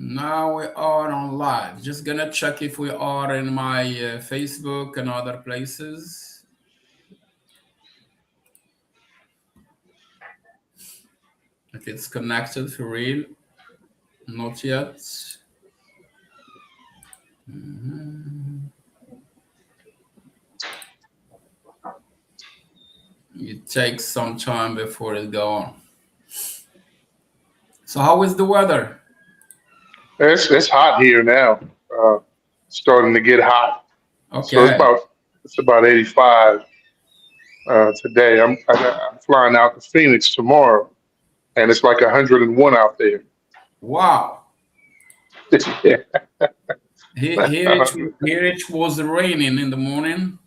Now we are on live. Just gonna check if we are in my Facebook and other places. If it's connected for real. Not yet. It takes some time before it go on. So how is the weather? It's hot here now. Starting to get hot. So Okay. it's about 85 today. I'm flying out to Phoenix tomorrow, and it's like 101 out there. Wow. Yeah. Here it was raining in the morning,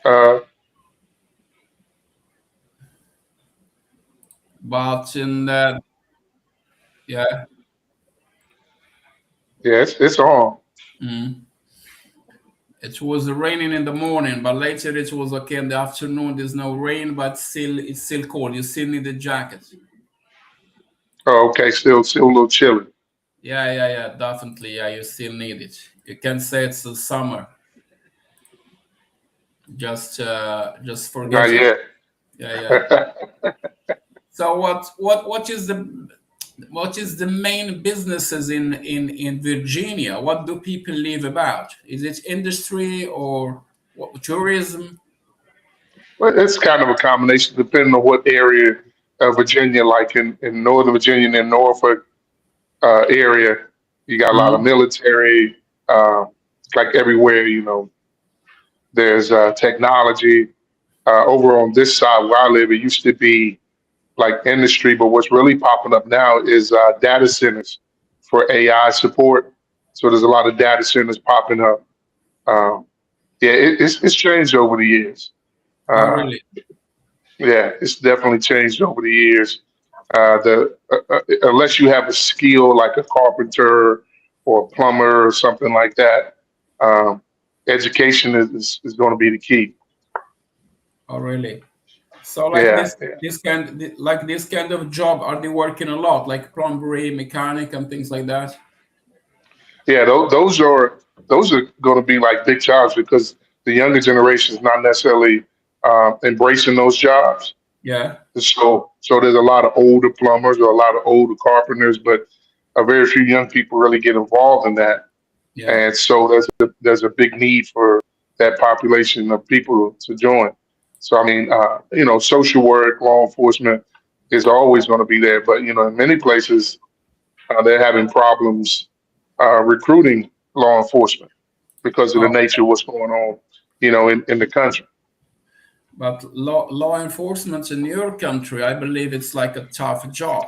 Uh, but in the yeah. yeah, it's on. Mm. It was raining in the morning, but later it was okay in the afternoon. There's no rain, but still it's still cold. You still need a jacket. Oh, okay, still a little chilly. Yeah, definitely. Yeah, you still need it. You can say it's the summer. Just Not forget it. yet. Yeah. So what is the main businesses in Virginia? What do people live about? Is it industry or tourism? Well, it's kind of a combination depending on what area of Virginia, like in Northern Virginia and in Norfolk area, you got a lot of Mhm. military. Like everywhere, there's technology. Over on this side where I live, it used to be like industry, but what's really popping up now is data centers for AI support. So there's a lot of data centers popping up. Um, yeah, it's changed over the years. Oh, Uh, really? yeah, it's definitely changed over the years. The Unless you have a skill like a carpenter or a plumber or something like that, um, education is going to be the key. Oh, really? So like Yeah, this yeah. this kind like this kind of job, are they working a lot, like plumbery, mechanic, and things like that? Yeah, those are going to be like big jobs because the younger generation is not necessarily embracing those jobs. Yeah, So there's a lot of older plumbers or a lot of older carpenters, but a very few young people really get involved in that, yeah. and so there's a big need for that population of people to join. So I mean, social work, law enforcement is always going to be there, but in many places they're having problems recruiting law enforcement because of the Oh, nature of what's going on, in the country. but law enforcement in your country, I believe it's like a tough job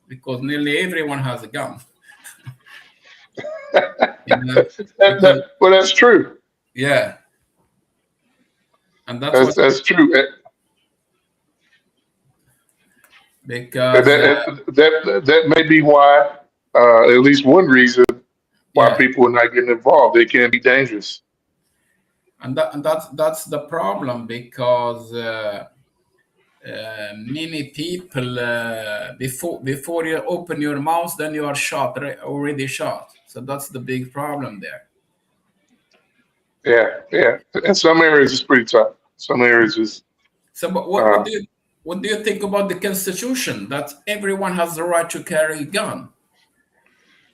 because nearly everyone has a gun. You know, because Well, that's true. yeah, and that's That's what that's true. And because that may be why, at least one reason why yeah, people are not getting involved. It can be dangerous. and that's the problem because many people before you open your mouth, then you are shot, already shot. So that's the big problem there. Yeah, yeah. In some areas, it's pretty tough. Some areas is, So, but uh, what do you think about the Constitution that everyone has the right to carry a gun?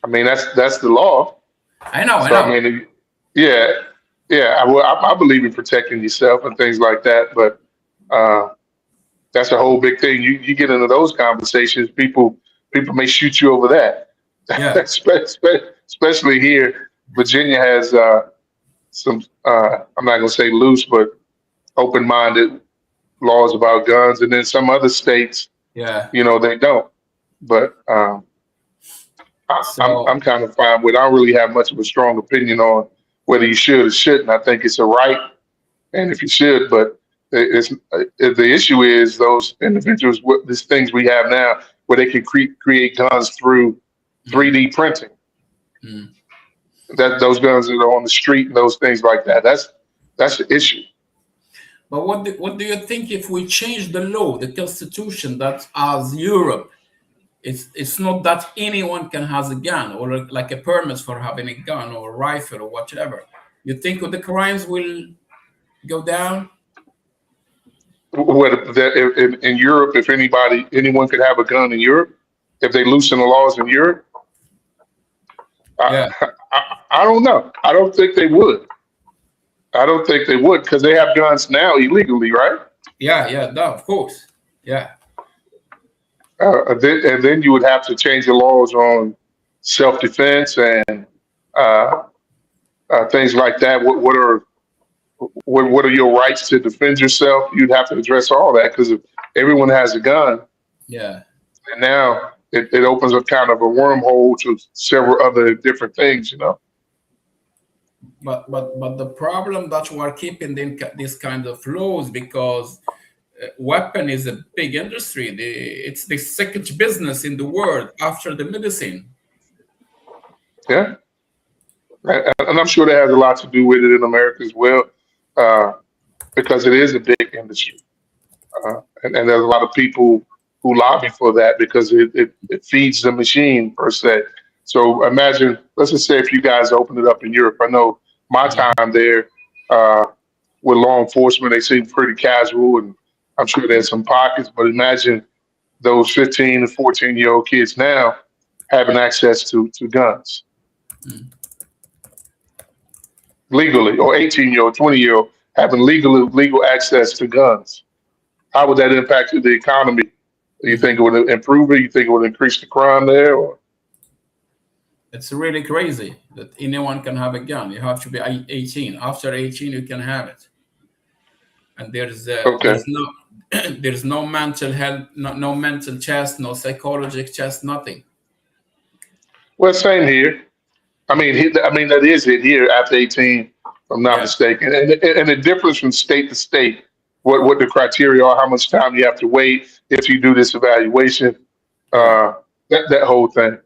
I mean, that's the law. I So I know. mean, yeah, yeah. I believe in protecting yourself and things like that, but uh, that's a whole big thing. You get into those conversations, people may shoot you over that. Yeah. Especially here, Virginia has some. I'm not gonna say loose, but open-minded laws about guns, and then some other states, Yeah. they don't. But I'm So kind of fine with. I don't really have much of a strong opinion on whether you should or shouldn't. I think it's a right, and if you should, but the issue is those individuals with these things we have now where they can create guns through mm, 3D printing. mm. That those guns that are on the street and those things like that. That's the issue. But what do you think if we change the law, the Constitution that as Europe? It's not that anyone can has a gun or like a permit for having a gun or a rifle or whatever. You think the crimes will go down? What that in Europe, if anyone could have a gun in Europe, if they loosen the laws in Europe, I, Yeah, I don't know. I don't think they would. I don't think they would because they have guns now illegally, right? yeah, no, of course. Yeah, And then you would have to change the laws on self defense and uh, things like that. What are your rights to defend yourself? You'd have to address all that because if everyone has a gun, yeah. and now it opens up kind of a wormhole to several other different things. But the problem that we are keeping this kind of laws because weapon is a big industry. It's the second business in the world after the medicine. Yeah, and I'm sure that has a lot to do with it in America as well, uh, because it is a big industry. And there's a lot of people who lobby for that because it feeds the machine per se. So imagine, let's just say if you guys open it up in Europe, I know my Mhm. time there uh, with law enforcement, they seem pretty casual, and I'm sure there's some pockets. But imagine those 15 and 14-year-old kids now having access to guns legally, or 18-year-old, 20-year-old having legal access to guns. How would that impact the economy? Do you think it would improve it? You think it would increase the crime there? Or It's really crazy that anyone can have a gun. You have to be 18. After 18, you can have it. And okay, there's no there's no mental health, no mental test, no psychological test, nothing. well, same here. I mean that is it here after 18, if I'm not Yeah, mistaken. And the difference from state to state, what the criteria are, how much time you have to wait if you do this evaluation, right. uh, that whole thing.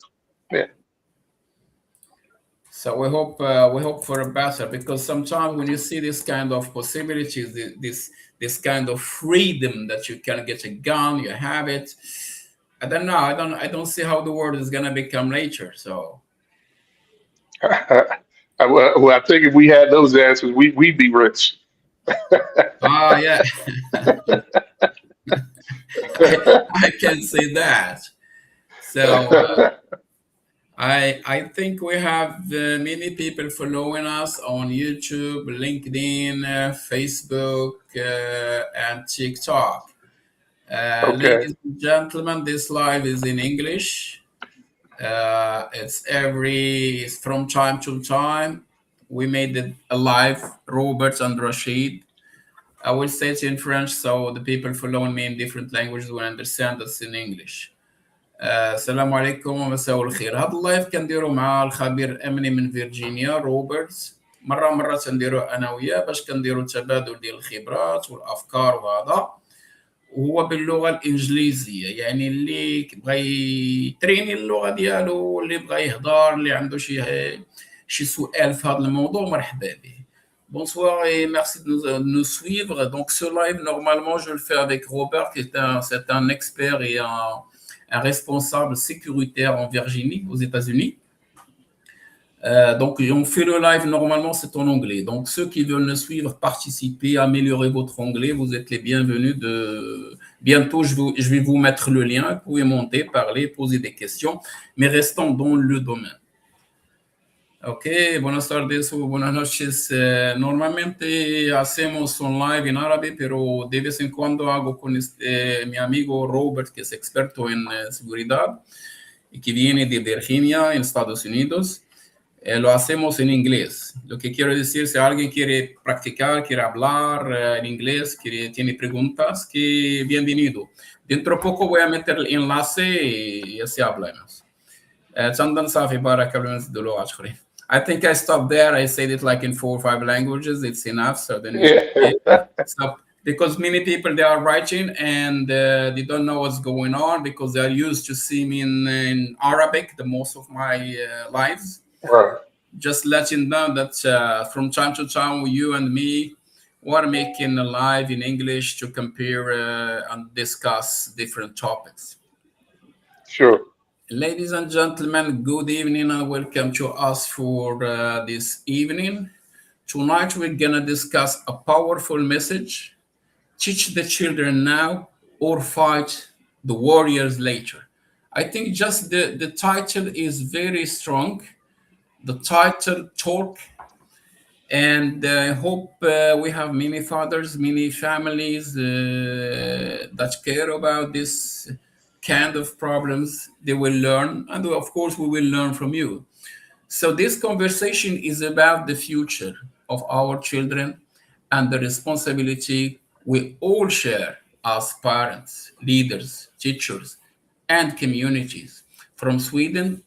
Yeah. So we hope for a better because sometimes when you see this kind of possibilities, this kind of freedom that you can get a gun, you have it. I don't know. I don't see how the world is gonna become later. So Well, I think if we had those answers, we'd be rich. yeah, I can say that. So I think we have many people following us on YouTube, LinkedIn, Facebook, and TikTok. Okay. Ladies and gentlemen, this live is in English. It's from time to time. We made it a live, Robert and Rashid. I will say it in French so the people following me in different languages will understand us in English. السلام عليكم ومساء الخير. هذا اللايف كنديرو مع الخبير الامني من فيرجينيا روبرت. مره تنديرو انا وياه باش كنديرو تبادل ديال الخبرات والافكار وهذا. وهو باللغه الانجليزيه يعني اللي بغى يتريني اللغه ديالو اللي بغى يهضر اللي عنده شي سؤال في هذا الموضوع مرحبا به. Bonsoir et merci de nous suivre. Donc, ce live, normalement, je le fais avec Robert, c'est un expert et un responsable sécuritaire en Virginie, aux États-Unis. Donc, on fait le live, normalement, c'est en anglais. Donc, ceux qui veulent nous suivre, participer, améliorer votre anglais, vous êtes les bienvenus. Bientôt, je vais vous mettre le lien. Vous pouvez monter, parler, poser des questions, mais restons dans le domaine. Ok, buenas tardes o buenas noches. Normalmente hacemos un live en árabe, pero de vez en cuando hago con mi amigo Robert, que es experto en seguridad y que viene de Virginia, en Estados Unidos. Lo hacemos en inglés. Lo que quiero decir, si alguien quiere practicar, quiere hablar en inglés, tiene preguntas, que bienvenido. Dentro de poco voy a meter el enlace y así hablamos. تفضل صافي بارك الله نزيدوا لغات اخرين. I think I stopped there. I said it like in 4 or 5 languages. It's enough. So then it's okay. Yeah. So because many people they are writing and they don't know what's going on because they are used to see me in Arabic the most of my lives. Right. Just letting them that from time to time you and me we're making a live in English to compare and discuss different topics. Sure. Ladies and gentlemen, good evening and welcome to us for this evening. Tonight we're gonna discuss a powerful message: teach the children now or fight the warriors later. I think just the title is very strong. The title talk, and I hope we have many fathers, many families that care about this kind of problems. They will learn, and of course, we will learn from you. So, this conversation is about the future of our children and the responsibility we all share as parents, leaders, teachers, and communities. From Sweden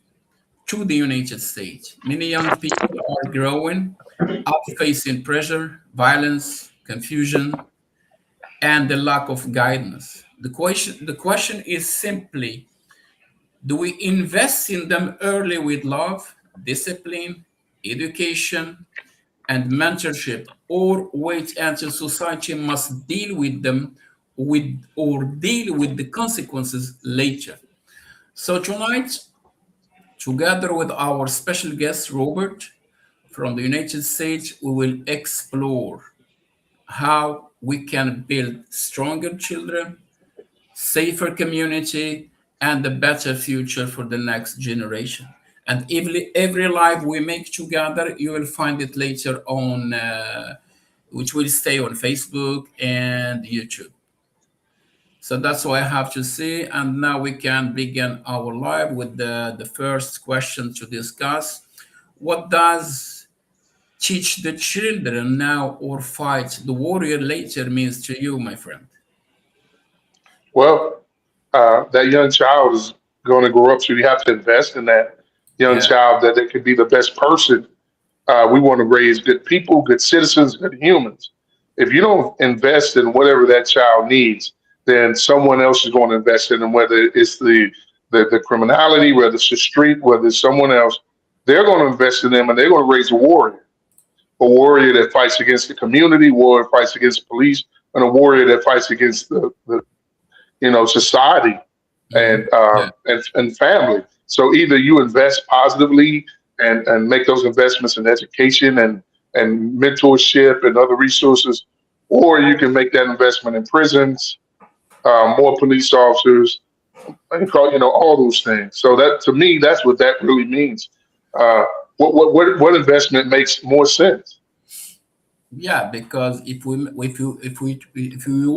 to the United States, many young people are growing up facing pressure, violence, confusion, and the lack of guidance. The question is simply, do we invest in them early with love, discipline, education, and mentorship, or wait until society must deal with them deal with the consequences later? So tonight, together with our special guest Robert from the United States, we will explore how we can build stronger children, safer community, and a better future for the next generation. And every live we make together, you will find it later on, which will stay on Facebook and YouTube. So that's what I have to say. And now we can begin our live with the first question to discuss. What does teach the children now or fight the warrior later means to you, my friend? Well, that young child is going to grow up, so you have to invest in that young Yeah. child that they can be the best person. We want to raise good people, good citizens, good humans. If you don't invest in whatever that child needs, then someone else is going to invest in them, whether it's the criminality, whether it's the street, whether it's someone else. They're going to invest in them and they're going to raise a warrior that fights against the community, warrior fights against the police, and a warrior that fights against the society and Yeah. family. So either you invest positively and make those investments in education and mentorship and other resources, or you can make that investment in prisons, more police officers, all those things. So that to me, that's what that really means. Uh, what investment makes more sense? Yeah, because if we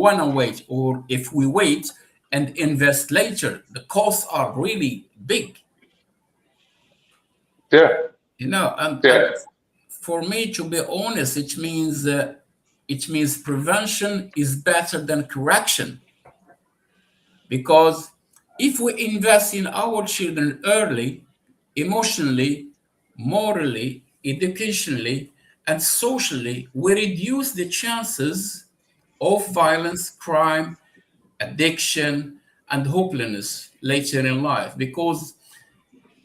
want to wait, or if we wait and invest later, the costs are really big, Yeah, and yeah. for me, to be honest, it means prevention is better than correction. Because if we invest in our children early, emotionally, morally, educationally, and socially, we reduce the chances of violence, crime, addiction, and hopelessness later in life. Because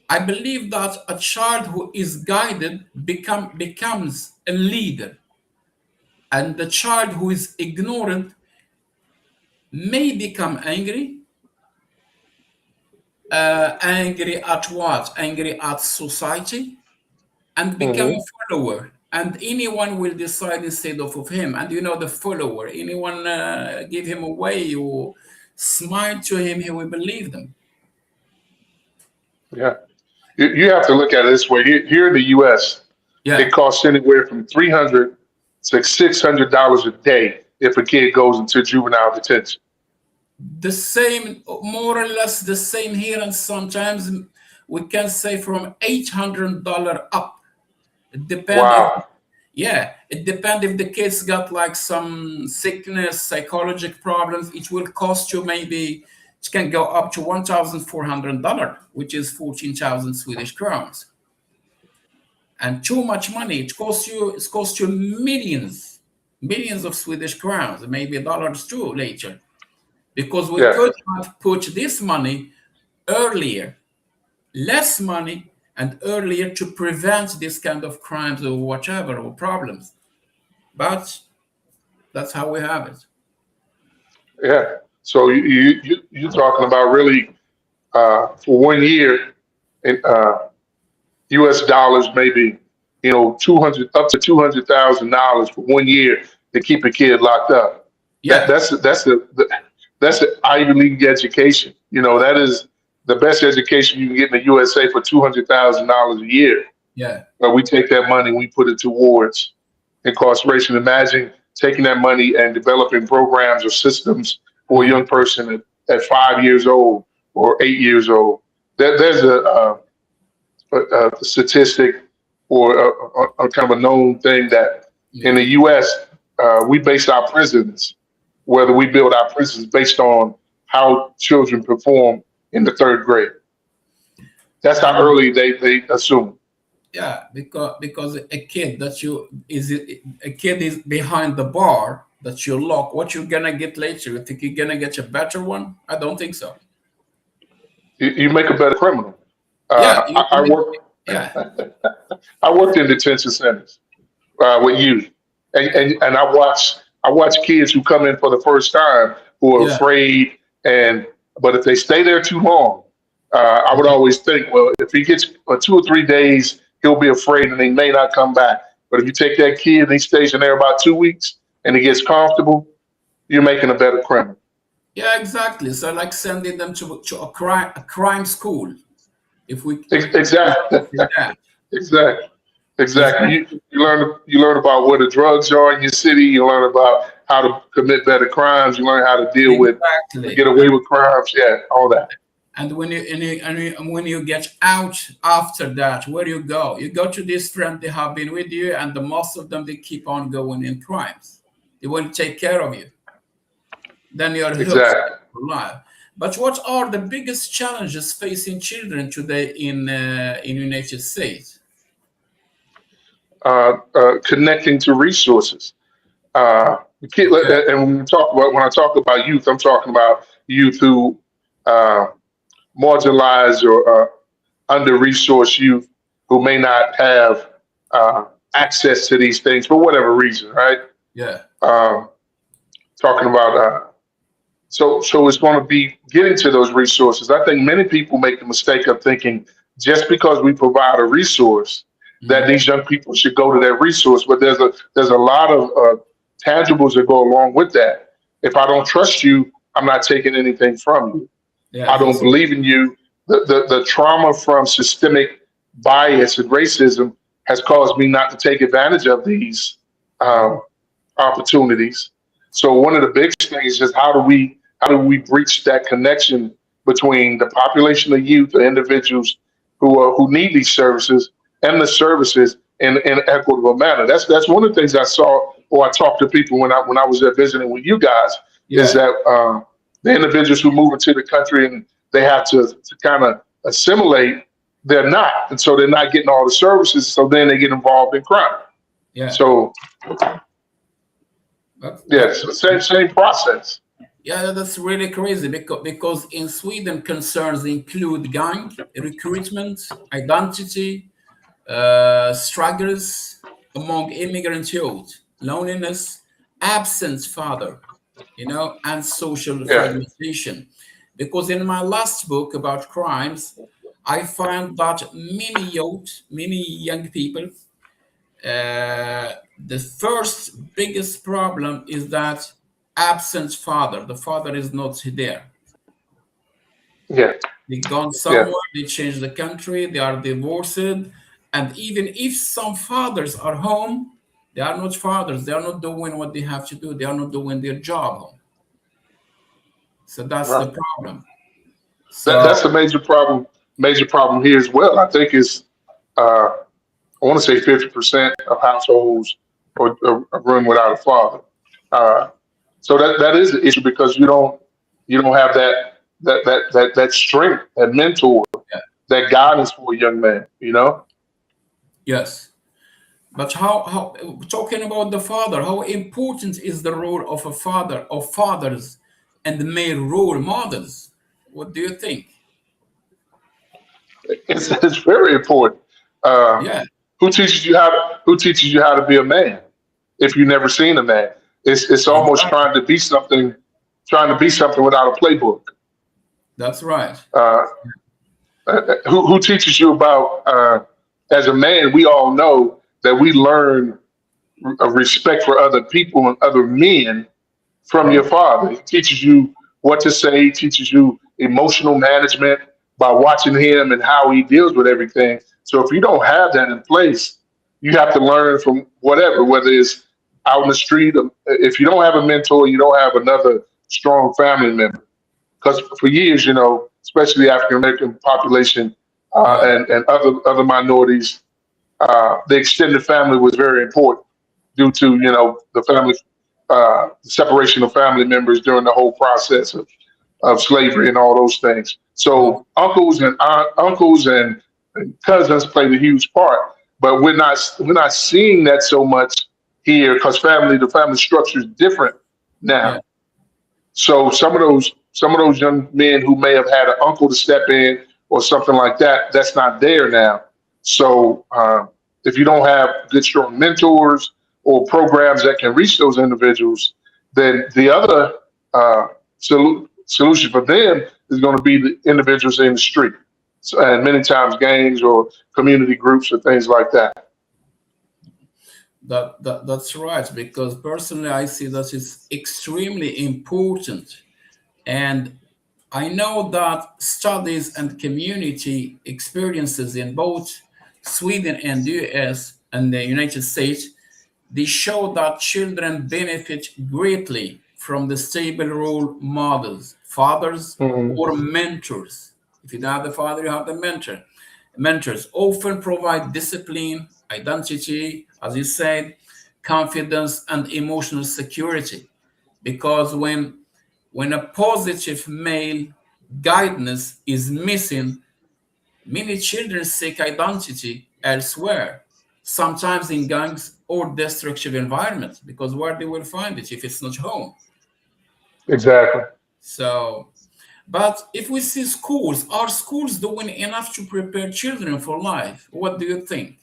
I believe that a child who is guided becomes a leader, and the child who is ignorant may become angry. Angry at what? Angry at society, and become a Hmm. follower. And anyone will decide instead of him. And the follower, anyone give him away or smile to him, he will believe them. Yeah. You have to look at it this way. Here in the U.S., it Yeah. costs anywhere from $300 to $600 a day if a kid goes into juvenile detention. The same, more or less the same here, and sometimes we can say from $800 up. It depends if Wow. Yeah, it depends if the kids got like some sickness, psychological problems. It will cost you, maybe it can go up to $1,400, which is 14,000 Swedish crowns, and too much money. It costs you millions, millions of Swedish crowns, maybe dollars too later, because we Yeah. could have put this money earlier, less money, and earlier to prevent this kind of crimes or whatever or problems. But that's how we have it. Yeah. So you're talking about really for 1 year in U.S. dollars, maybe 200 up to $200,000 for 1 year to keep a kid locked up. That Yeah, that's the Ivy League education. That is the best education you can get in the USA for $200,000 a year. yeah, But we take that money, we put it towards incarceration. Imagine taking that money and developing programs or systems for a mhm, young person at 5 years old or 8 years old. There's a statistic or a kind of a known thing that in yeah, the U.S. We base our prisons, whether we build our prisons based on how children perform in the third grade. That's how and early they assume. yeah, because a kid is behind the bar that you lock. What you're gonna get later? You think you're gonna get a better one? I don't think so. You make a better criminal. Yeah, you I can make, work. yeah, I worked in detention centers with youth, and I watch kids who come in for the first time who are yeah, afraid, but if they stay there too long, I would always think, well, if he gets 2 or 3 days, he'll be afraid and he may not come back. But if you take that kid and he stays in there about 2 weeks and he gets comfortable, you're making a better criminal. yeah, exactly. So like sending them to a crime school. If we Exactly. say that, Exactly. is Exactly. that You learn about where the drugs are in your city. You learn about how to commit better crimes. You learn how to deal with get exactly? away with crimes. Yeah, all that. And when you get out after that, where you go? You go to this friend they have been with you, and the most of them they keep on going in crimes. They won't take care of you. Then you're hooked Exactly. for life. But what are the biggest challenges facing children today in United States? Connecting to resources. Okay. And when I talk about youth, I'm talking about youth who uh, marginalized or under-resourced youth who may not have access to these things for whatever reason, right? Yeah. Um, talking about so it's going to be getting to those resources. I think many people make the mistake of thinking just because we provide a resource that Mhm. these young people should go to that resource, but there's a lot of tangibles that go along with that. If I don't trust you, I'm not taking anything from you. Yeah. I don't That's believe in you. The trauma from systemic bias and racism has caused me not to take advantage of these um, opportunities. So one of the big things is just how do we breach that connection between the population of youth or individuals who need these services and the services in an equitable manner. That's one of the things I saw or I talked to people when I was there visiting with you guys is yeah. that the individuals who move into the country and they have to kind of assimilate, they're not, and so they're not getting all the services. So then they get involved in crime. Yeah. So But yes, same process. yeah, that's really crazy because in Sweden concerns include gang recruitment, identity, struggles among immigrant youth, loneliness, absent father, and social Yeah, fragmentation. Because in my last book about crimes, I found that many young people, the first biggest problem is that absent father. The father is not there. yeah, They gone yeah. somewhere, they changed the country, they are divorced. And even if some fathers are home, they are not fathers. They are not doing what they have to do. They are not doing their job home. So that's the Right. problem. That's So a major problem. Major problem here as well. I think is I want to say 50% of households are run without a father. Uh, so that is the issue because you don't have that strength, that mentor, yeah, that guidance for a young man. yes. But how talking about the father, how important is the role of a father, of fathers and the male role models? What do you think? It's very important. Uh, Yeah, who teaches you how to be a man if you've never seen a man? It's almost exactly. trying to be something without a playbook. That's right. Uh, who teaches you about, as a man, we all know that we learn a respect for other people and other men from your father. He teaches you what to say, he teaches you emotional management by watching him and how he deals with everything. So if you don't have that in place, you have to learn from whatever, whether it's out in the street. If you don't have a mentor, you don't have another strong family member. Because for years, especially the African American population, Yeah, and other minorities, the extended family was very important due to the family, separation of family members during the whole process of slavery and all those things. yeah, So uncles and cousins played a huge part, but we're not seeing that so much here because the family structure is different now. yeah, So some of those young men who may have had an uncle to step in or something like that, that's not there now. So if you don't have good, strong mentors or programs that can reach those individuals, then the other solution for them is going to be the individuals in the street, and many times gangs or community groups or things like that. that's right. Because personally, I see that it's extremely important. And I know that studies and community experiences in both Sweden and the US and the United States, they show that children benefit greatly from the stable role models, fathers Mhm. or mentors. If you don't have the father, you have the mentor. Mentors often provide discipline, identity, as you said, confidence, and emotional security. Because when a positive male guidance is missing, many children seek identity elsewhere, sometimes in gangs or destructive environments, because where they will find it if it's not home. Exactly. So, but if we see schools, are schools doing enough to prepare children for life? What do you think?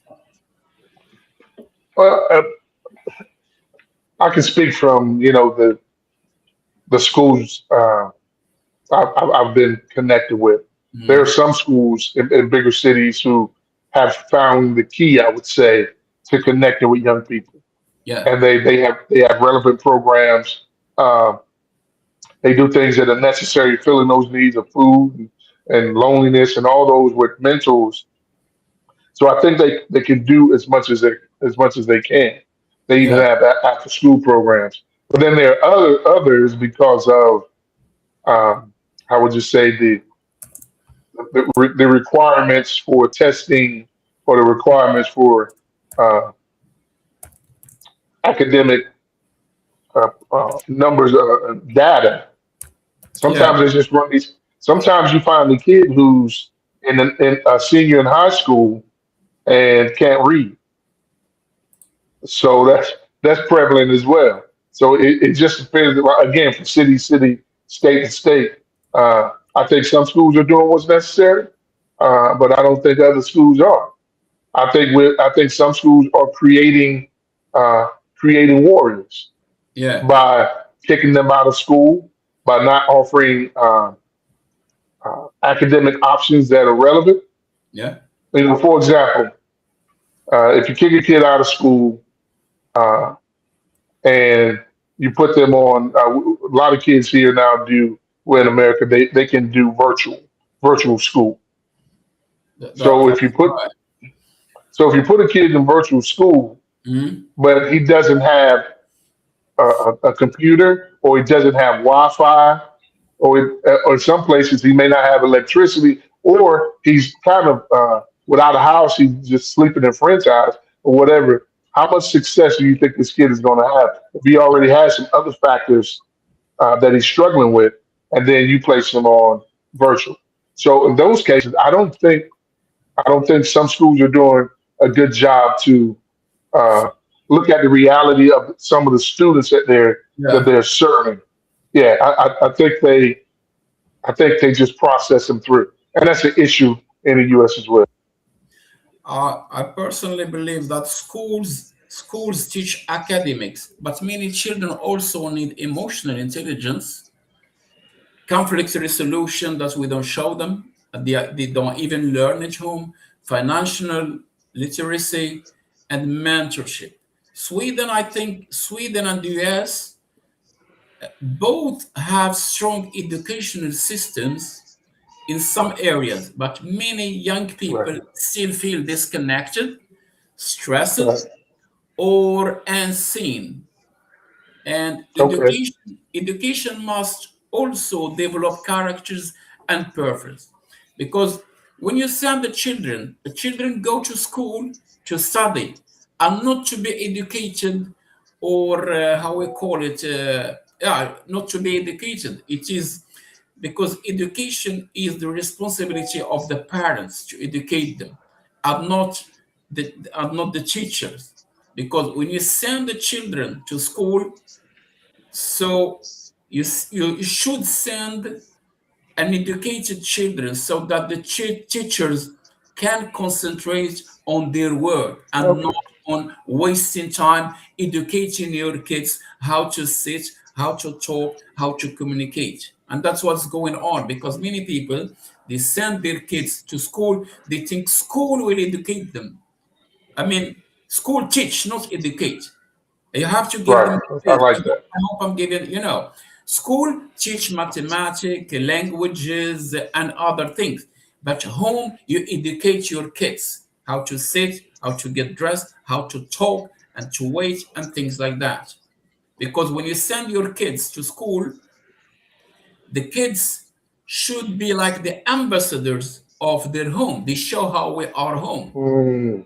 Well, I can speak from the schools. I've been connected with. There are Mhm. some schools in bigger cities who have found the key, I would say, to connecting with young people, Yeah, and they have relevant programs. Uh, they do things that are necessary, filling those needs of food and loneliness and all those with mentors. So I think they can do as much as they can. They even yeah, have after school programs. But then there are others because of, how would you say, the requirements for testing or the requirements for uh, academic numbers, data. yeah, Sometimes they just run these. Sometimes you find the kid who's in a senior in high school and can't read. So that's prevalent as well. So it just depends, again, from city, state to state. I think some schools are doing what's necessary, but I don't think other schools are. I think some schools are uh, creating warriors yeah, by kicking them out of school, by not offering academic options that are relevant. yeah, For example, if you kick a kid out of school, uh, and you put them on, a lot of kids here now do, well, in America, they can do virtual school. So if you that's put right. if you put a kid in virtual school, Mhm. but he doesn't have a computer, or he doesn't have Wi-Fi, or some places he may not have electricity, or he's kind of without a house, he's just sleeping in friends' house or whatever. How much success do you think this kid is going to have if he already has some other factors that he's struggling with, and then you place him on virtual? So in those cases, I don't think some schools are doing a good job to uh, look at the reality of some of the students that Yeah. they're serving. Yeah, I think they just process them through, and that's an issue in the U.S. as well. I personally believe that schools teach academics, but many children also need emotional intelligence, conflict resolution that we don't show them, they don't even learn at home, financial literacy, and mentorship. Sweden, I think Sweden and the US both have strong educational systems in some areas, but many young Right. people still feel disconnected, stressed, Right. or unseen. And Okay. education must also develop characters and purpose. Because when you send the children go to school to study and not to be educated, or how we call it, yeah, not to be educated. It is because education is the responsibility of the parents to educate them, and not the teachers. Because when you send the children to school, so you should send an educated children so that the teachers can concentrate on their work and Okay. not on wasting time educating your kids how to sit, how to talk, how to communicate. And that's what's going on, because many people, they send their kids to school, they think school will educate them. I mean, school teach, not educate. You have to give them Right. the I base. like that. I hope I'm giving, school teach mathematics, languages, and other things. But home, you educate your kids how to sit, how to get dressed, how to talk, and to wait, and things like that. Because when you send your kids to school, the kids should be like the ambassadors of their home. They show how we are home. Mm,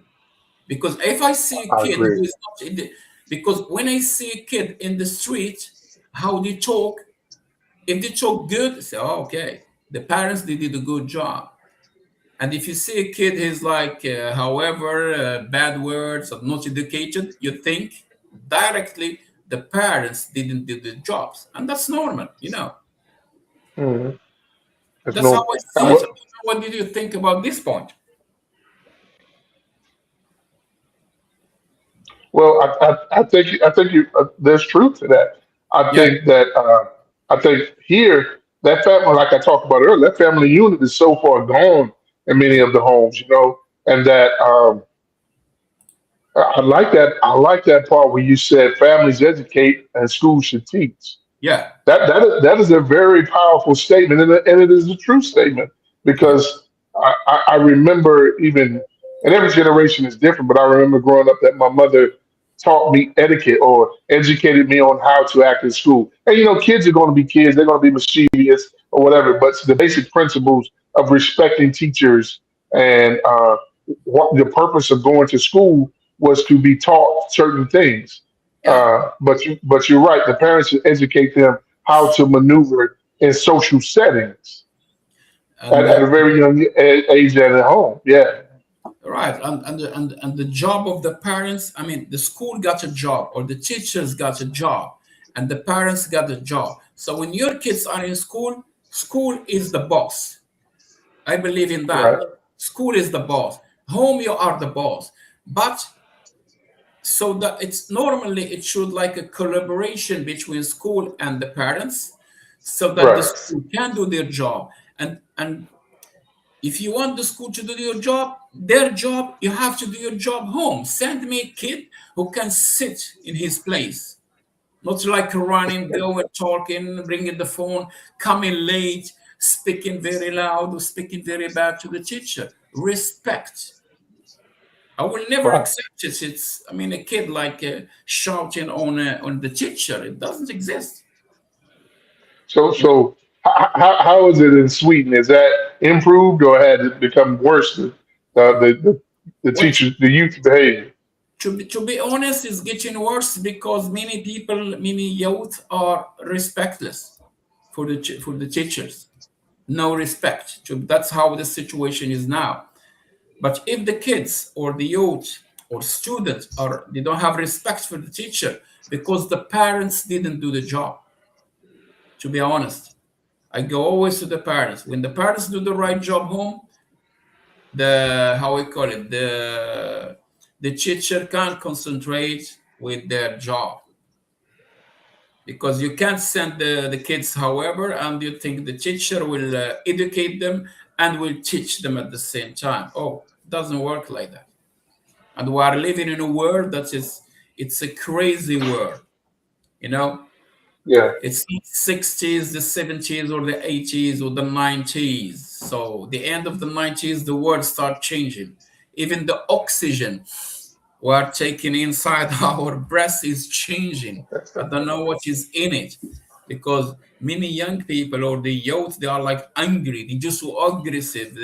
Because if I see a I kid agree. who is not in the, because when I see a kid in the street, how they talk, if they talk good, say, oh, okay, the parents, they did a good job. And if you see a kid who's like, however, bad words or not educated, you think directly the parents didn't do the jobs. And that's normal. Mm, it's That's how no. I see it. What did you think about this point? Well, I think you, there's truth to that. I Yeah, think that I think here that family, like I talked about earlier, that family unit is so far gone in many of the homes, and that I like that. I like that part where you said families educate and schools should teach. yeah, That is a very powerful statement, and it is a true statement yeah, because I remember even, and every generation is different, but I remember growing up that my mother taught me etiquette or educated me on how to act in school. And kids are going to be kids; they're going to be mischievous or whatever. But the basic principles of respecting teachers and what the purpose of going to school was to be taught certain things. yeah. But you're right. The parents should educate them how to maneuver in social settings And at a very young age and at home. Yeah, right, and the job of the parents. I mean, the school got a job, or the teachers got a job, and the parents got a job. So when your kids are in school, school is the boss. I believe in that. right, School is the boss. Home, you are the boss. But so that it's normally it should like a collaboration between school and the parents, so that the right. school can do their job. And if you want the school to do your job, their job, you have to do your job home. Send me a kid who can sit in his place, not like running, going, talking, bringing the phone, coming late, speaking very loud or speaking very bad to the teacher. Respect. I will never Right. accept it. It's, I mean, a kid like shouting on the teacher. It doesn't exist. So how is it in Sweden? Is that improved or had it become worse? The Well, teachers, the youth behavior. to be honest, it's getting worse because many people, many youth are respectless for the teachers. No respect. That's how the situation is now. But if the kids or the youth or students are they don't have respect for the teacher because the parents didn't do the job. To be honest, I go always to the parents. When the parents do the right job home, the how we call it the teacher can't concentrate with their job. because you can't send the kids however, and you think the teacher will educate them and will teach them at the same time. Oh, it doesn't work like that. And we are living in a world that is, it's a crazy world, you know. Yeah. It's not 60s, the 70s, or the 80s, or the 90s. So the end of the 90s, the world start changing. Even the oxygen we are taking inside our breast is changing. I don't know what is in it, because many young people or the youth, they are like angry. They're just so aggressive.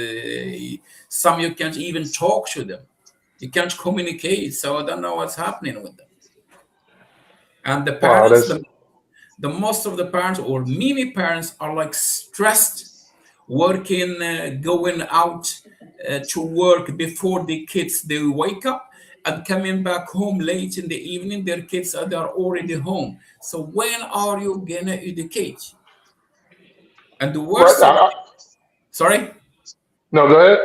Some you can't even talk to them. You can't communicate. So I don't know what's happening with them. And the Wow. parents, That's the most of the parents or many parents are like stressed, working, going out to work before the kids they wake up, and coming back home late in the evening, their kids are, they are already home. So when are you gonna educate? And the right. worst of the, sorry, No, go ahead.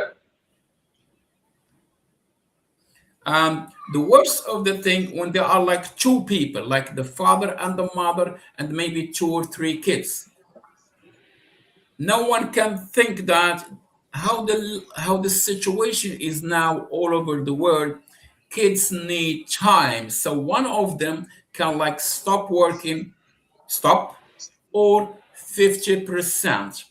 the worst of the thing, when there are like two people, like the father and the mother, and maybe two or three kids, no one can think that how the situation is now all over the world. Kids need time, so one of them can like stop working, stop, or 50%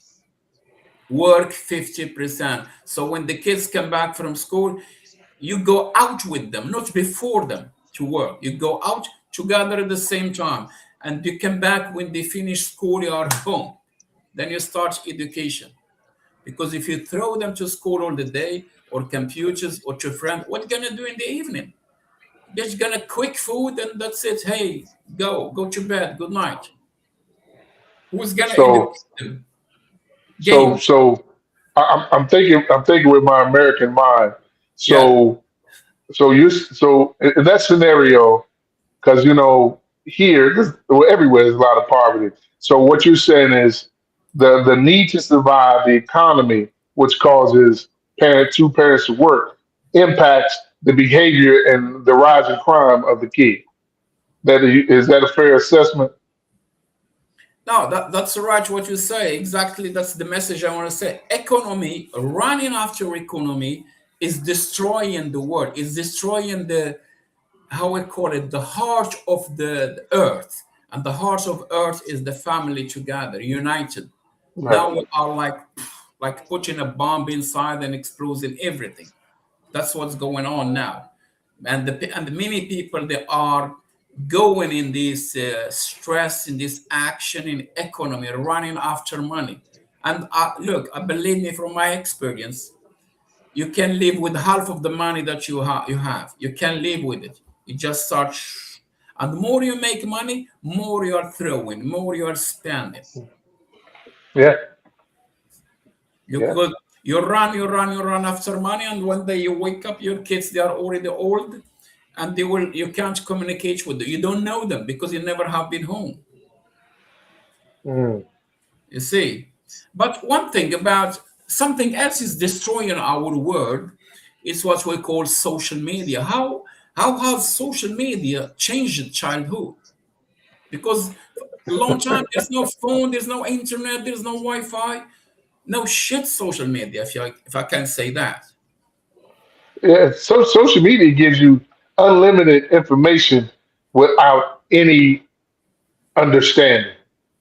work, 50%. So when the kids come back from school, you go out with them, not before them to work. You go out together at the same time, and you come back when they finish school, you are home. Then you start education. Because if you throw them to school all the day, or computers, or to friends, what are you gonna do in the evening? Just gonna quick food and that's it. Hey, go to bed. Good night. Who's gonna So, educate them? so, Game. so, I'm thinking with my American mind. Yeah. So in that scenario, because here, well, everywhere there's a lot of poverty. So what you're saying is the need to survive, the economy, which causes two parents to work, impacts the behavior and the rise in crime of the kid. Is that a fair assessment? No, that's right what you say. Exactly. That's the message I want to say. Economy, running after economy is destroying the world, is destroying the, how I call it, the heart of the earth. And the heart of earth is the family together, united. Right. Now we are like putting a bomb inside and exploding everything. That's what's going on now. And many people, they are going in this stress, in this action, in economy, running after money. And look, believe me, from my experience, you can live with half of the money that you have. You can live with it. You just start, and the more you make money, more you are throwing, more you are spending. Yeah. You Yeah. could, you run after money, and one day you wake up, your kids, they are already old, and you can't communicate with them. You don't know them because you never have been home. Mm. You see. But one thing about something else is destroying our world is what we call social media. How has social media changed childhood? Because for a long time there's no phone, there's no internet, there's no Wi-Fi, no shit social media, if I can say that. Yeah. So social media gives you unlimited information without any understanding.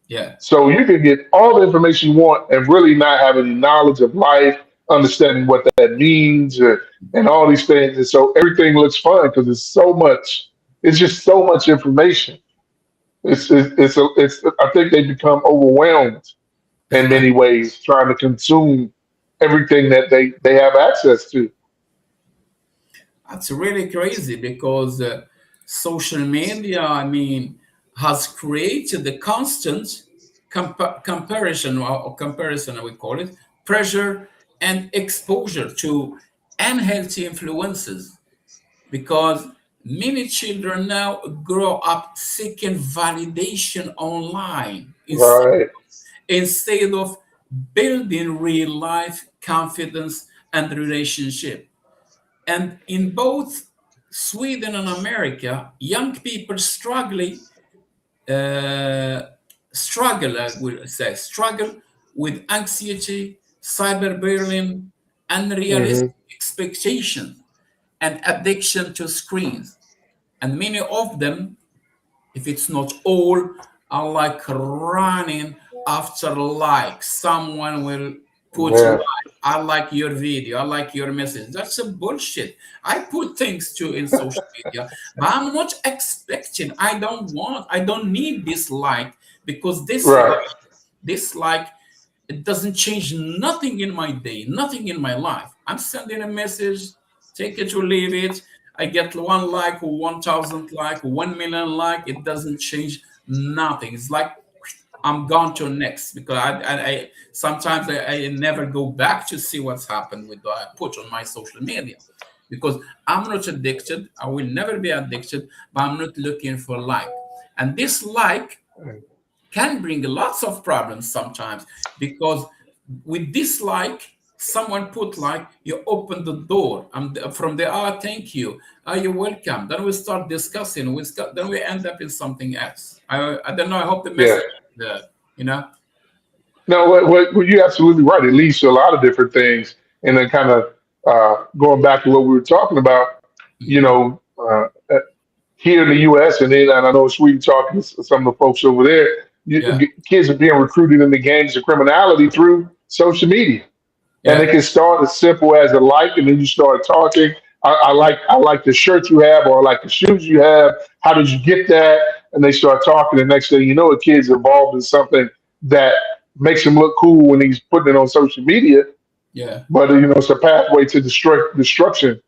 Yeah. So you can get all the information you want and really not have any knowledge of life, understanding what that means, and all these things. And so everything looks fun because it's so much. It's just so much information. It's. I think they become overwhelmed in many ways, trying to consume everything that they have access to. That's really crazy because social media, I mean, has created the constant comparison, or comparison, we call it, pressure and exposure to unhealthy influences, because many children now grow up seeking validation online Right. instead of building real life confidence and relationship. And in both Sweden and America, young people struggling uh, struggle, I will say, struggle with anxiety, cyberbullying, unrealistic Hmm. expectations, and addiction to screens. And many of them, if it's not all, are like running after like. Someone will put Yeah. like, I like your video, I like your message. That's a bullshit. I put things too in social media, but I'm not expecting, I don't need this like, because Right. this like, it doesn't change nothing in my day, nothing in my life. I'm sending a message, take it or leave it. I get one like or 1,000 like or 1 million like. It doesn't change nothing. It's like I'm gone to next, because I sometimes I never go back to see what's happened with what I put on my social media, because I'm not addicted. I will never be addicted, but I'm not looking for like. And this like can bring lots of problems sometimes, because with dislike, someone put like, you open the door and from there, ah, thank you, ah, you're welcome, then we start discussing, then we end up in something else. I don't know, I hope the Yeah. message uh, you know. No, what you're absolutely right. It leads to a lot of different things, and then kind of going back to what we were talking about. You Mhm. know, here in the U.S. and I know Sweden, talking to some of the folks over there, Yeah, kids are being recruited into gangs of criminality through social media. And it yeah, can start as simple as a like, and then you start talking. I like the shirt you have, or I like the shoes you have. How did you get that? And they start talking. The next thing you know, a kid's involved in something that makes him look cool when he's putting it on social media. yeah. But it's a pathway to destruction.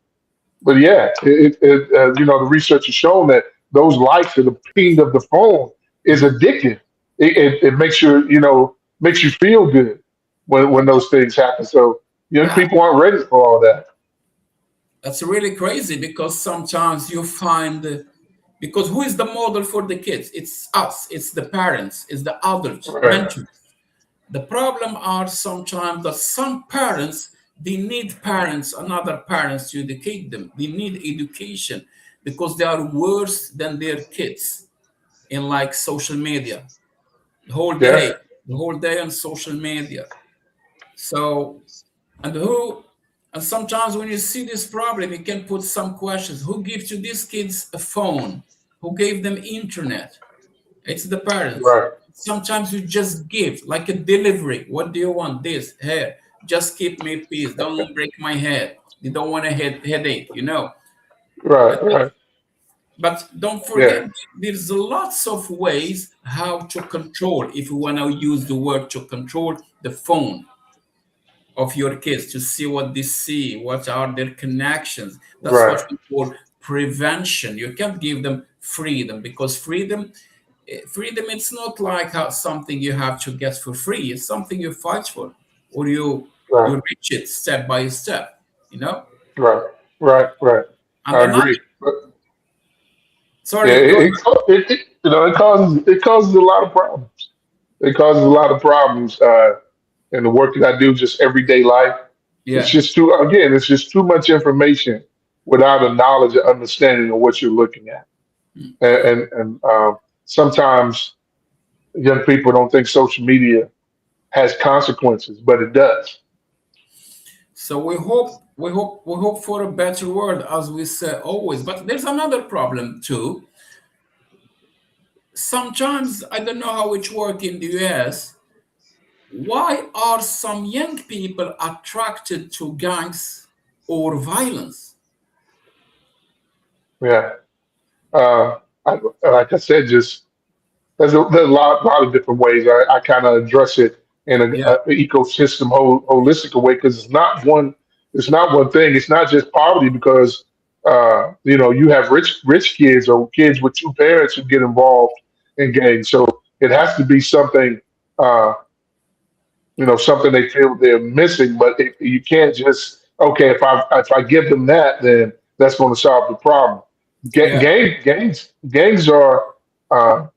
But yeah, the research has shown that those likes or the ping of the phone is Mhm. addictive. It makes you feel good when those things happen. So young Yeah, people aren't ready for all that. that's really crazy, because sometimes you find because who is the model for the kids? It's us, it's the parents, it's the adults, Right, mentors. The problem are sometimes that some parents, they need parents, another parents to educate them. They need education, because they are worse than their kids in like social media. The whole yeah, day, the whole day on social media. So, and who, and sometimes when you see this problem, you can put some questions. Who gives to these kids a phone? Who gave them internet? It's the parents. right, Sometimes you just give, like a delivery. What do you want? This, here. Just keep me peace. Don't break my head. You don't want a headache, you know. right, But, right. but don't Yeah, forget, there's lots of ways how to control, if you want to use the word to control the phone of your kids, to see what they see, what are their connections. That's what right, we call prevention. You can't give them freedom, because freedom, it's not like something you have to get for free. It's something you fight for, or you right, reach it step by step, you know. right, right. And I another, agree. But yeah, sorry, go ahead. it causes a lot of problems. It causes a lot of problems in the work that I do, just everyday life. Yeah. It's just too much information without a knowledge or understanding of what you're looking at. And sometimes young people don't think social media has consequences, but it does. So we hope for a better world, as we say always. But there's another problem too. Sometimes I don't know how it works in the US. Why are some young people attracted to gangs or violence? Yeah. Like I said, just there's a lot of different ways. I kind of address it in Yeah, a ecosystem holistic way, because it's not one thing. It's not just poverty, because you have rich kids or kids with two parents who get involved in gangs. So it has to be something uh, something they feel they're missing. But you can't just, okay, if I give them that, then that's going to solve the problem. yeah, Gangs uh, are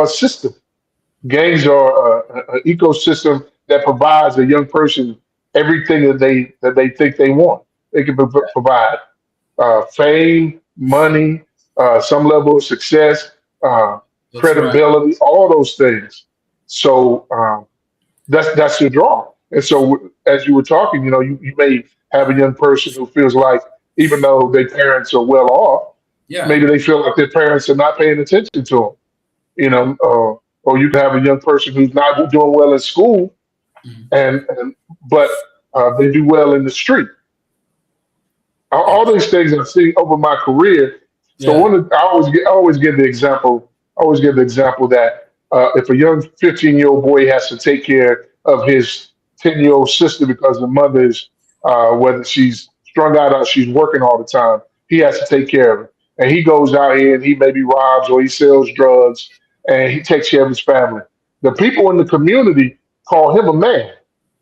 a system. Gangs are an ecosystem that provides a young person everything that they think they want. They can provide fame, money, some level of success. Uh, That's right. credibility, all those things. So that's your draw. And so as you were talking, you may have a young person who feels like even though their parents are well off, Yeah. maybe they feel like their parents are not paying attention to them. Or you can have a young person who's not doing well in school, Mhm. and but they do well in the street. All these things I've seen over my career. So Yeah. I always give the example. I always give the example that if a young 15-year-old boy has to take care of his 10-year-old sister because the mother is whether she's strung out or she's working all the time, he has to take care of her. And he goes out here and he maybe robs or he sells drugs and he takes care of his family. The people in the community call him a man.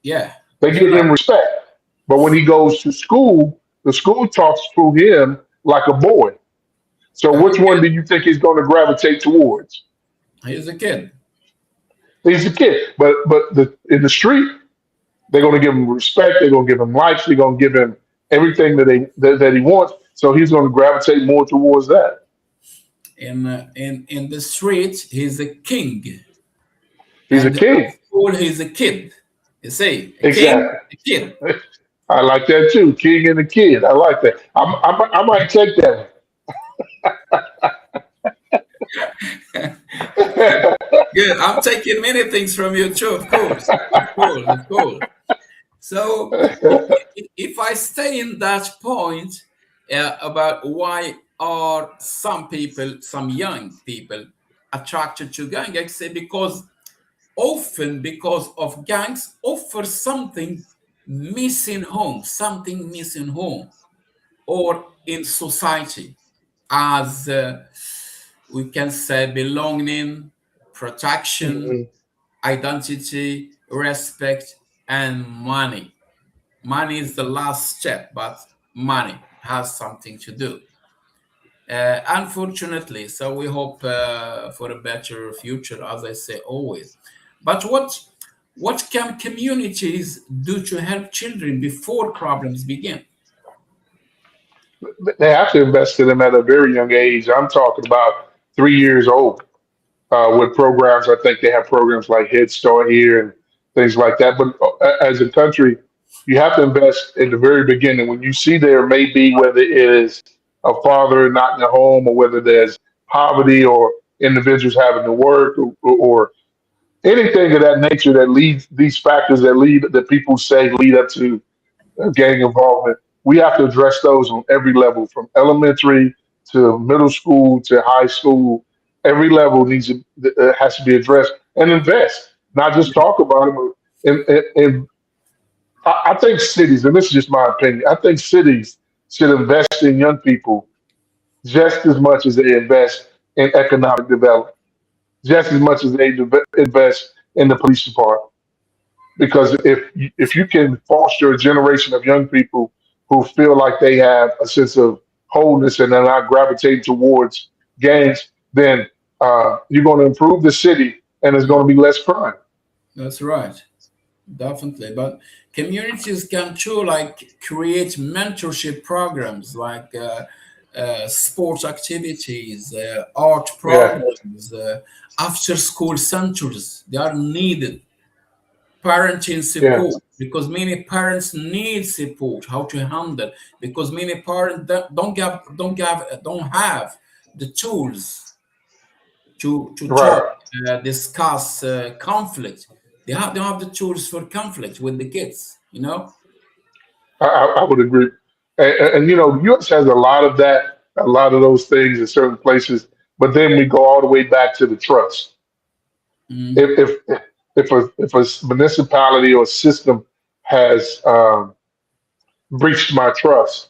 Yeah. They You're give right. him respect. But when he goes to school, the school talks to him like a boy. So As which a one kid, do you think he's going to gravitate towards? he's a kid. He's a kid. But in the street, they're going to give him respect. They're going to give him likes. They're going to give him everything that he wants. So he's going to gravitate more towards that. In the street, he's a king, He's a and at king. school, he's a kid. You see, a king, Exactly. a kid. I like that too. King and the kid. I like that. I might take that. Good. I'm taking many things from you too, of course. Of course, of course. So if I stay in that point about why are some people, some young people, attracted to gang, I say because often because of gangs offer something missing home or in society as we can say belonging, protection, Mhm. identity, respect, and money. Money is the last step, but money has something to do. Unfortunately, so we hope for a better future, as I say always. But what can communities do to help children before problems begin? They have to invest in them at a very young age. I'm talking about 3 years old. With programs. I think they have programs like Head Start here and things like that. But as a country, you have to invest in the very beginning. When you see there may be whether it is a father not in the home or whether there's poverty or individuals having to work or anything of that nature that leads these factors that people say lead up to gang involvement. We have to address those on every level, from elementary to middle school to high school. Every level has to be addressed and invest, not just talk about it. And I think cities, and this is just my opinion, I think cities should invest in young people just as much as they invest in economic development, just as much as they invest in the police department because if you can foster a generation of young people who feel like they have a sense of wholeness and they're not gravitating towards gangs, then you're going to improve the city and there's going to be less crime. That's right. Definitely. But communities can too like create mentorship programs like sports activities, art Yeah, programs, after school centers. They are needed. Parenting yeah, support because many parents need support how to handle because many parents don't have the tools to talk, right. discuss conflict. They don't have the tools for conflict with the kids, you know. I would agree. U.S. has a lot of that, a lot of those things in certain places, but then we go all the way back to the trust. Mm, If a municipality or system has breached my trust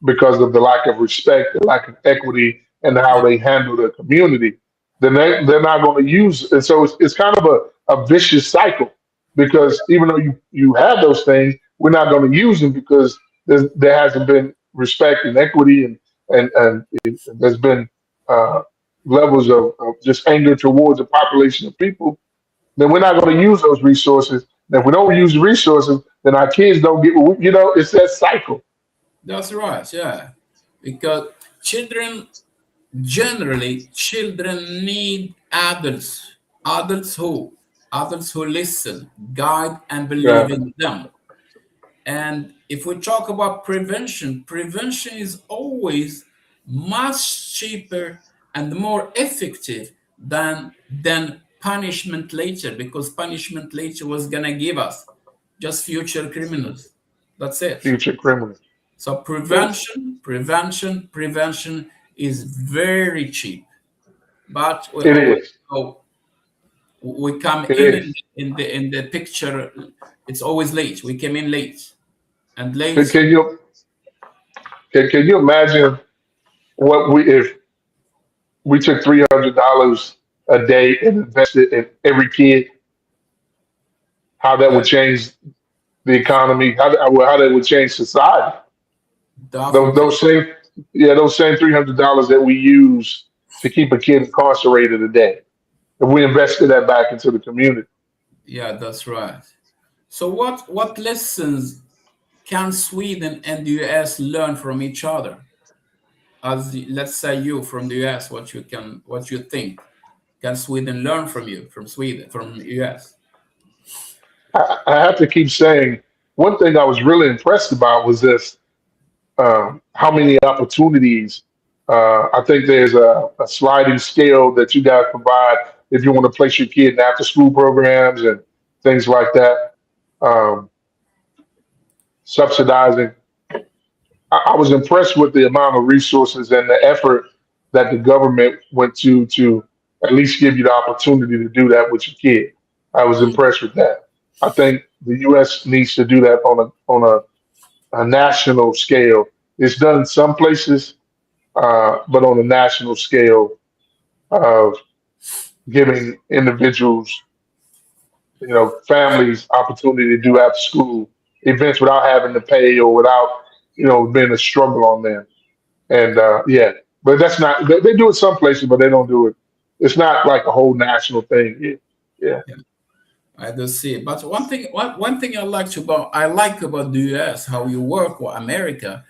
because of the lack of respect, the lack of equity, and how yeah, they handle the community, then they're not going to use. And so it's kind of a vicious cycle because even though you have those things, we're not going to use them because there hasn't been respect and equity and there's been uh, levels of just anger towards a population of people. Then we're not going to use those resources. And if we don't use the resources, then our kids don't get. It's that cycle. that's right. Yeah, because children generally children need adults, adults who listen, guide, and believe Yeah. in them. And if we talk about prevention, prevention is always much cheaper and more effective than punishment later, because punishment later was gonna give us just future criminals. That's it. Future criminals. So It, prevention is very cheap. But we it always is. go, we come It in is. in the picture. It's always late. We came in late, and Can, late. can you can you imagine what we if we took $300 a day and invested in every kid? How that uh, would change the economy? How that would change society? Definitely. Those same those same $300 that we use to keep a kid incarcerated a day, if we invested that back into the community. Yeah, that's right. So what lessons can Sweden and the US learn from each other? Let's say you from the US, what you think can Sweden learn from you from Sweden from US? I have to keep saying one thing I was really impressed about was this how many opportunities. I think there's a sliding scale that you guys provide if you want to place your kid in after school programs and things like that, um, subsidizing. I was impressed with the amount of resources and the effort that the government went to at least give you the opportunity to do that with your kid. I was impressed with that. I think the U.S. needs to do that a national scale. It's done in some places, but on a national scale of giving individuals, families opportunity to do after school events without having to pay or without, being a struggle on them. And yeah, but that's not, they do it some places, but they don't do it. It's not like a whole national thing. Yeah. Yeah. I do see. But one thing I like about the US, how you work with America,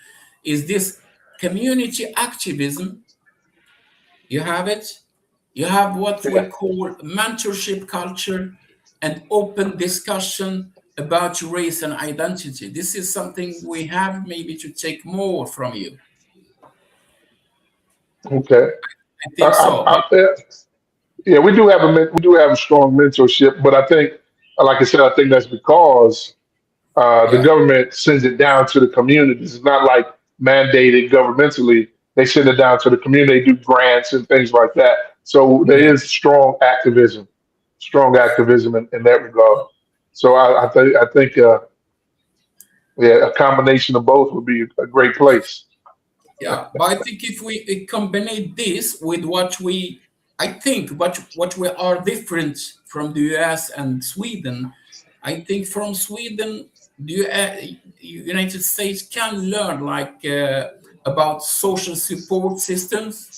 is this community activism. You have it. You have what we Yeah. call mentorship culture and open discussion about race and identity. This is something we have maybe to take more from you. Okay. I I, think so. I, I, yeah, we do have a strong mentorship, but I think, like I said, I think that's because the Yeah, government sends it down to the communities. It's not like mandated governmentally. They send it down to the community. They do grants and things like that. So there yeah. is strong activism in that regard. So I think yeah, a combination of both would be a great place. Yeah, but I think if we combine this with I think what we are different from the US and Sweden, I think from Sweden, the United States can learn about social support systems,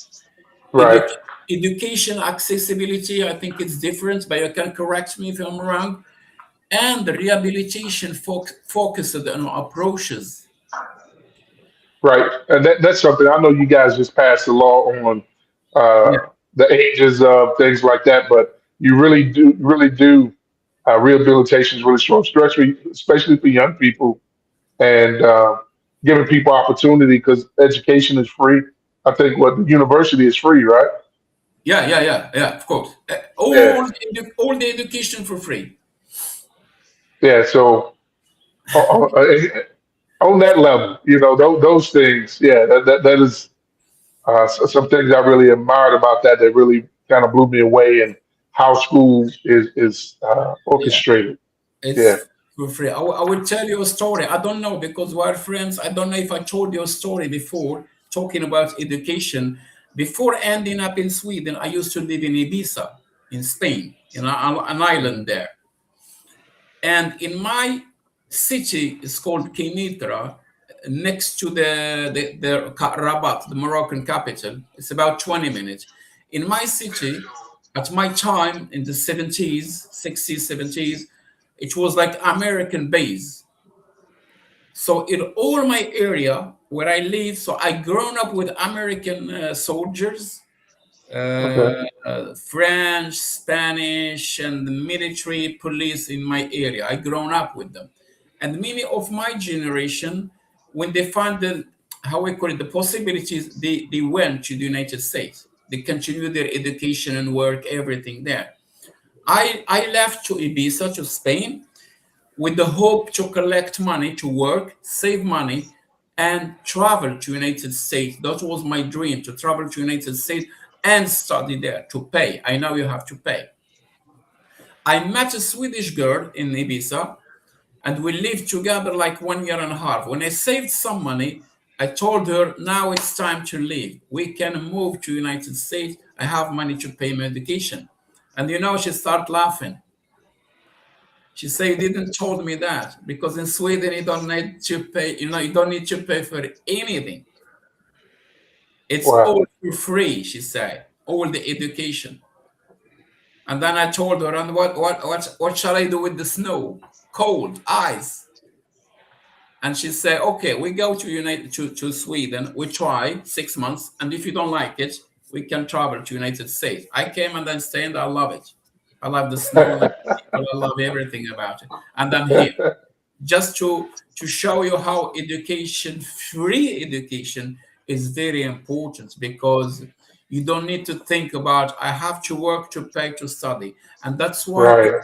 Right, edu- education accessibility. I think it's different, but you can correct me if I'm wrong. And rehabilitation focused on approaches. right, and that's something I know. You guys just passed a law on Yeah, the ages of things like that, but you really do. Rehabilitation is really strong, especially for young people and giving people opportunity because education is free. I think what the university is free, right? yeah. Of course, Yeah, all the education for free. yeah. So on that level, those things, yeah, that is some things I really admired about that. That really kind of blew me away, and how school is Yeah, orchestrated. Yeah, it's for free. I will tell you a story. I don't know because we're friends. I don't know if I told you a story before talking about education. Before ending up in Sweden, I used to live in Ibiza, in Spain, an island there. And in my city, it's called Kenitra, next to the Rabat, the Moroccan capital. It's about 20 minutes. In my city, at my time in the 70s, 60s, 70s, it was like American base. So in all my area where I live, so I grown up with American soldiers, Okay. French, Spanish, and the military police in my area. I grown up with them, and many of my generation, when they find the how we call it the possibilities, they went to the United States. They continue their education and work, everything there. I left to Ibiza to Spain with the hope to collect money to work, save money, and travel to United States. That was my dream to travel to United States and study there to pay. I know you have to pay. I met a Swedish girl in Ibiza and we lived together like 1 year and a half. When I saved some money, I told her now it's time to leave. We can move to United States. I have money to pay my education. And she started laughing. She said, "You didn't told me that because in Sweden you don't need to pay. You don't need to pay for anything. It's Wow. all for free." She said, "all the education." And then I told her, "And what shall I do with the snow? Cold, ice." And she said, "Okay, we go to Sweden. We try 6 months, and if you don't like it, we can travel to United States." I came and then stayed. I love it. I love the snow. I love the people. I love everything about it. And I'm here just to show you how free education is very important, because you don't need to think about I have to work to pay to study. And Right.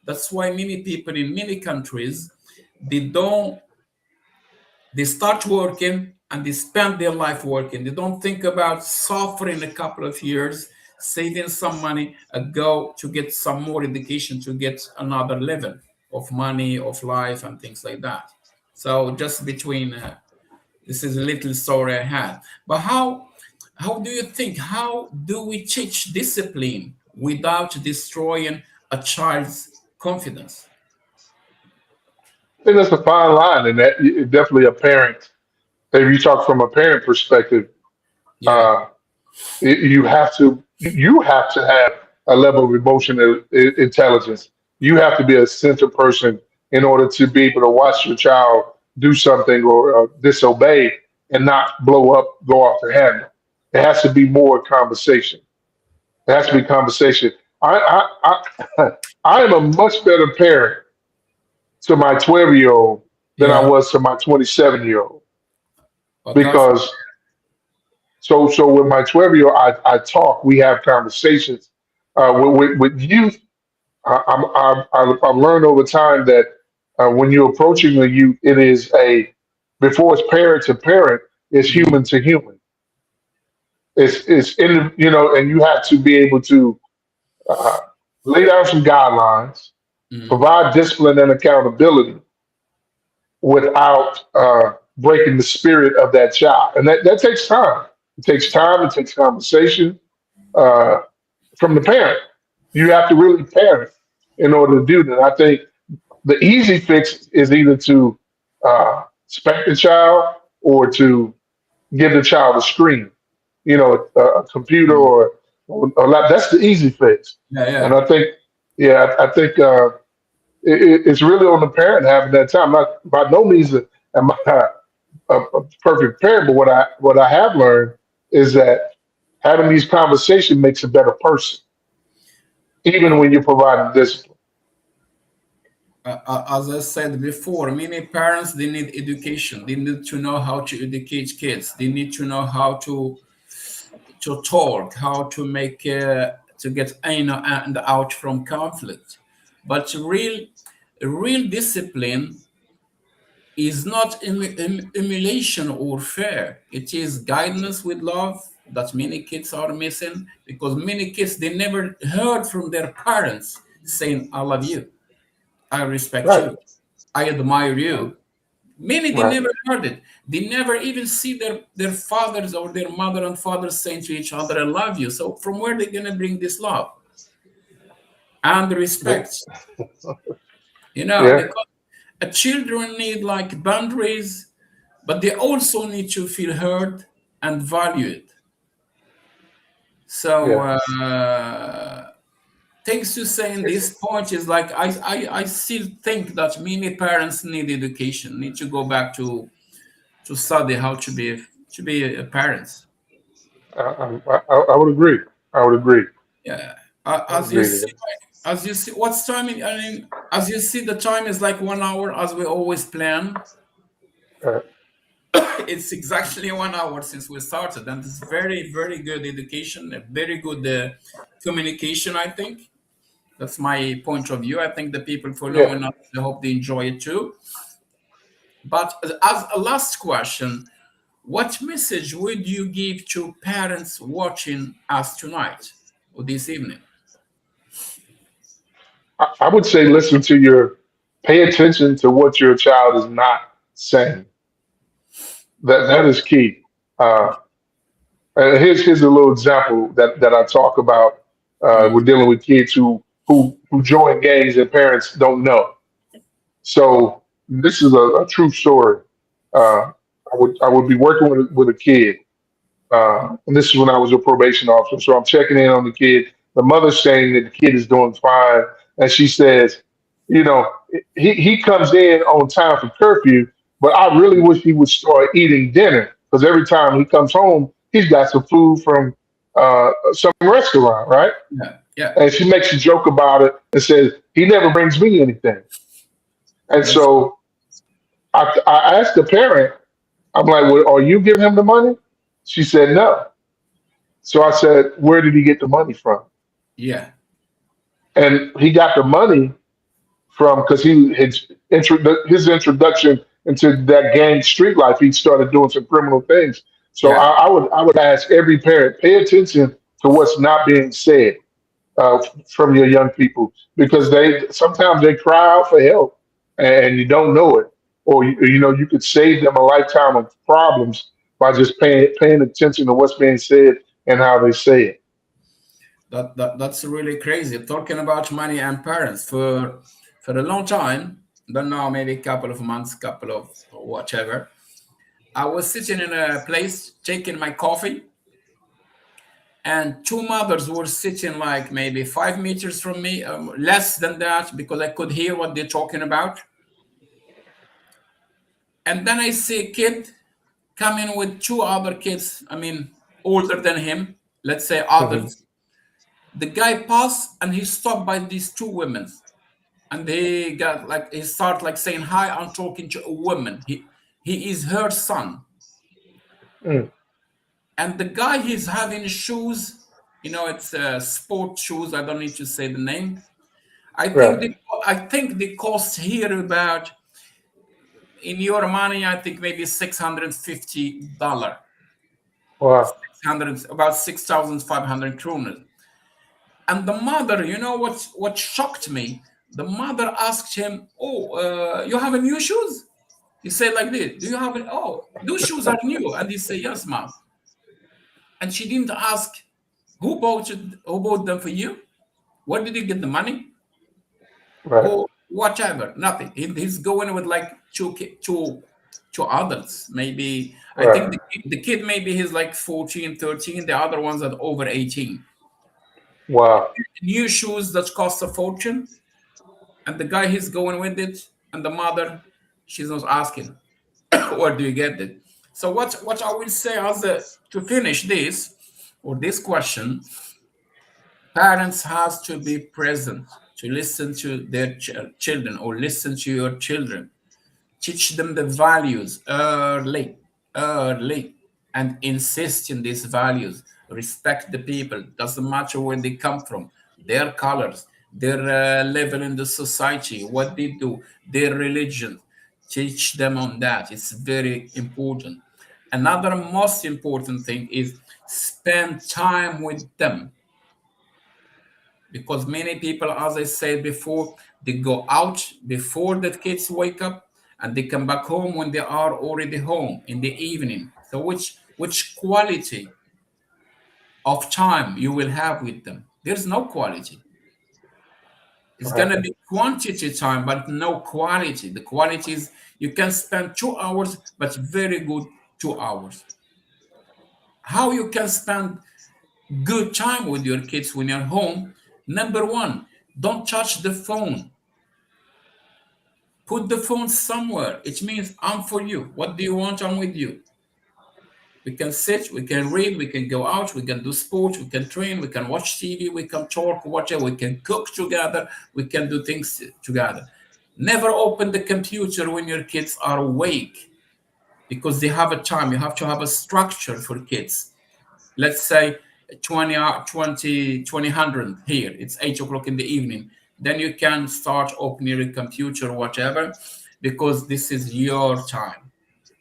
that's why many people in many countries, they don't they start working and they spend their life working. They don't think about suffering a couple of years, saving some money, go to get some more education to get another level of money, of life, and things like that. So just between this is a little story I had. But how do you think? How do we teach discipline without destroying a child's confidence? I think that's a fine line, and that definitely a parent. If you talk from a parent perspective, Yeah. uh, you have to have a level of emotional intelligence. You have to be a center person in order to be able to watch your child do something or disobey and not blow up, go off the handle. It has to be more conversation. It has to be conversation. I I am a much better parent to my 12-year-old than I Yeah. was to my 27-year-old But that's because so with my 12-year-old, I talk, we have conversations. With youth, I've learned over time that when you're approaching the youth, it is before it's parent to parent, it's mm, human to human. It's and you have to be able to uh, lay down some guidelines, mm. provide discipline and accountability without breaking the spirit of that child, and that takes time. It takes time. It takes conversation uh, from the parent. You have to really parent in order to do that. I think the easy fix is either to spank the child or to give the child a screen, a computer Mm. or that's the easy fix. Yeah, And yeah. I think, yeah, I think it's really on the parent having that time. Not by no means am I a perfect parent, but what I have learned is that having these conversations makes a better person, even when you're providing discipline. As I said before, many parents they need education. They need to know how to educate kids. They need to know how to talk, how to make to get in and out from conflict. But real discipline is not emulation or fear. It is guidance with love that many kids are missing, because many kids they never heard from their parents saying, "I love you, I respect Right, you, I admire you." Many they right. never heard it. They never even see their fathers or their mother and fathers saying to each other, "I love you." So from where they gonna bring this love and Yeah, respect? yeah, Because children need like boundaries, but they also need to feel heard and valued. So yeah. things to say in this point is like I still think that many parents need education, need to go back to study how to be a parents. I would agree. I would agree. Yeah. I would agree to As you see, what's time? I mean, as you see, the time is like 1 hour, as we always plan. that. It's exactly 1 hour since we started, and it's very, very good education, a very good communication. I think that's my point of view. I think the people Yeah. following us, I hope they enjoy it too. But as a last question, what message would you give to parents watching us tonight or this evening? I would say listen to pay attention to what your child is not saying. That is key. Uh, here's a little example that I talk about. Mm, We're dealing with kids who join gangs and parents don't know. So this is a true story. I would be working with a kid. And this is when I was a probation officer. So I'm checking in on the kid. The mother's saying that the kid is doing fine. And she says, you know, he comes in on time for curfew, but I really wish he would start eating dinner because every time he comes home, he's got some food from some restaurant, right? yeah, yeah, And she makes a joke about it and says, he never brings me anything. And that's so I asked the parent, I'm like, well, are you giving him the money? She said, no. So I said, where did he get the money from? yeah, And he got the money from because his introduction into that gang street life. He started doing some criminal things. So yeah. I would ask every parent, pay attention to what's not being said from your young people because they sometimes they cry out for help and you don't know it, or you could save them a lifetime of problems by just paying attention to what's being said and how they say it. That's really crazy. Talking about money and parents for a long time, don't know, maybe a couple of months, couple of whatever. I was sitting in a place taking my coffee, and two mothers were sitting like maybe 5 meters from me, less than that, because I could hear what they're talking about. And then I see a kid coming with two other kids, I mean, older than him, let's say Hmm. others. The guy passed and he stopped by these two women. And he start like saying, hi, I'm talking to a woman. He is her son. Mm, And the guy, he's having shoes, it's sport shoes. I don't need to say the name. I think right. the I think the cost here about, in your money, I think maybe $650. Wow. 600, about 6,500 kroner. And the mother, what shocked me? The mother asked him, "Oh, you have a new shoes?" He said like this, "Do you have it? Oh, those shoes are new." And he said, "Yes, mom." And she didn't ask who bought them for you? Where did you get the money? Right. Or whatever. Nothing. He's going with like two adults. Maybe I think Right. the kid maybe he's like 14, 13. The other ones are over 18. Wow. New shoes that cost a fortune, and the guy he's going with it, and the mother, she's not asking, where do you get it? So what I will say to finish this or this question, parents has to be present to listen to their children or listen to your children. Teach them the values early, and insist in these values. Respect the people. Doesn't matter where they come from, their colors, their level in the society, what they do, their religion. Teach them on that. It's very important. Another most important thing is spend time with them, because many people, as I said before, they go out before the kids wake up and they come back home when they are already home in the evening. So which quality of time you will have with them? There's no quality. It's Right. gonna be quantity time, but no quality. The quality is you can spend 2 hours, but very good 2 hours. How you can spend good time with your kids when you're home? Number one, don't touch the phone. Put the phone somewhere. It means I'm for you. What do you want? I'm with you. We can sit, we can read, we can go out, we can do sports, we can train, we can watch TV, we can talk, whatever, we can cook together, we can do things together. Never open the computer when your kids are awake, because they have a time. You have to have a structure for kids. Let's say 2000 here, it's 8 o'clock in the evening. Then you can start opening your computer or whatever, because this is your time.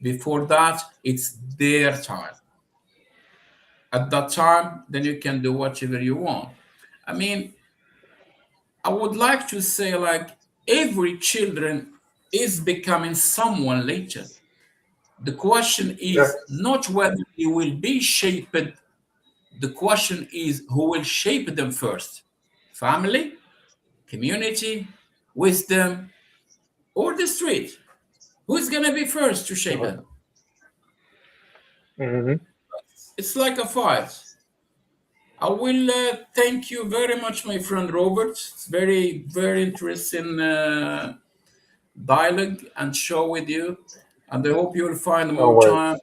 Before that, it's their time. At that time, then you can do whatever you want. I mean, I would like to say, like, every children is becoming someone later. The question Yeah. is not whether they will be shaped. The question is who will shape them first: family, community, wisdom, or the street? Who's going to be first to shape them? Mm-hmm. It's like a fight. I will thank you very much, my friend Robert. It's very, very interesting dialogue and show with you. And I hope you will find No more way. time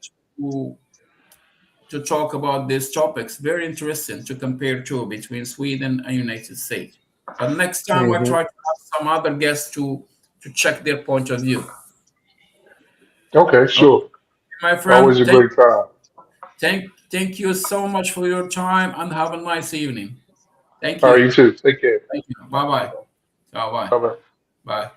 to talk about these topics. Very interesting to compare to between Sweden and United States. But next time I Mm-hmm. try to have some other guests to check their point of view. Okay, Okay, sure. my Always friend, a great time. thank you so much for your time and have a nice evening. Thank All right, you you. too. Take care. Thank you. Bye bye. Bye bye. Bye bye. Bye.